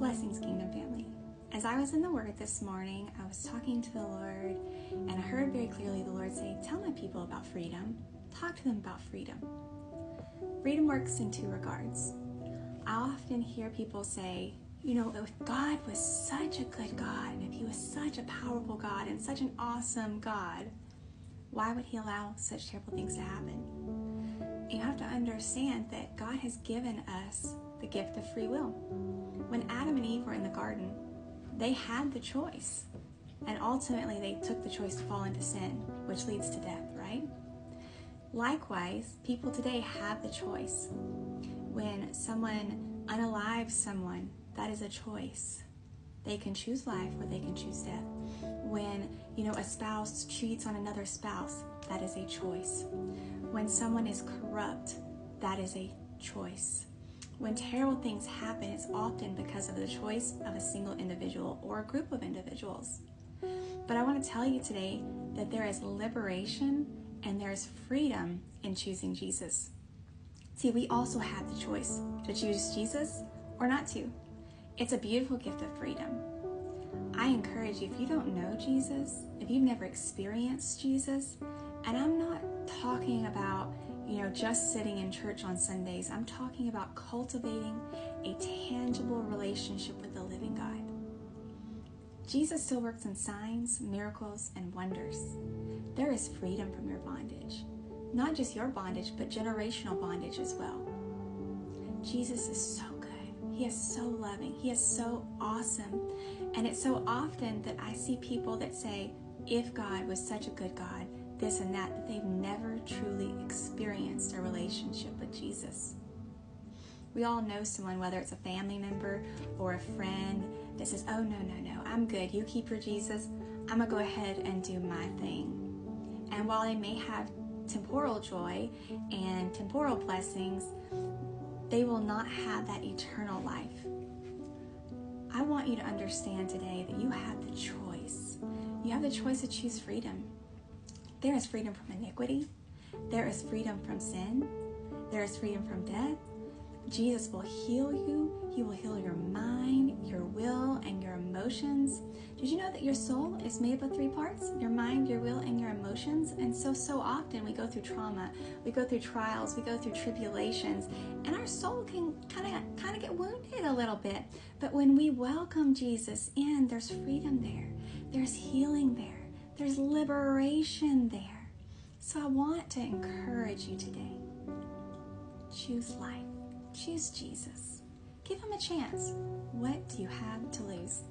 Blessings, Kingdom family. As I was in the Word this morning, I was talking to the Lord, and I heard very clearly the Lord say, tell my people about freedom. Talk to them about freedom. Freedom works in two regards. I often hear people say, if God was such a good God, and if he was such a powerful God and such an awesome God, why would he allow such terrible things to happen? You have to understand that God has given us the gift of free will. When Adam and Eve were in the garden, they had the choice. And ultimately, they took the choice to fall into sin, which leads to death, right? Likewise, people today have the choice. When someone unalives someone, that is a choice. They can choose life or they can choose death. When, a spouse cheats on another spouse, that is a choice. When someone is corrupt, that is a choice. When terrible things happen, it's often because of the choice of a single individual or a group of individuals. But I want to tell you today that there is liberation and there is freedom in choosing Jesus. See, we also have the choice to choose Jesus or not to. It's a beautiful gift of freedom. I encourage you, if you don't know Jesus, if you've never experienced Jesus, and I'm not talking about just sitting in church on Sundays. I'm talking about cultivating a tangible relationship with the living God. Jesus still works in signs, miracles, and wonders. There is freedom from your bondage. Not just your bondage, but generational bondage as well. Jesus is so good. He is so loving. He is so awesome. And it's so often that I see people that say, if God was such a good God, this and that they've never truly experienced a relationship with Jesus. We all know someone, whether it's a family member or a friend, that says, oh, no, I'm good. You keep your Jesus. I'm going to go ahead and do my thing. And while they may have temporal joy and temporal blessings, they will not have that eternal life. I want you to understand today that you have the choice. You have the choice to choose freedom. There is freedom from iniquity. There is freedom from sin. There is freedom from death. Jesus will heal you. He will heal your mind, your will, and your emotions. Did you know that your soul is made up of 3 parts? Your mind, your will, and your emotions. And so often we go through trauma, we go through trials, we go through tribulations, and our soul can kind of get wounded a little bit. But when we welcome Jesus in, there's freedom there. There's healing there. There's liberation there. So I want to encourage you today. Choose life. Choose Jesus. Give him a chance. What do you have to lose?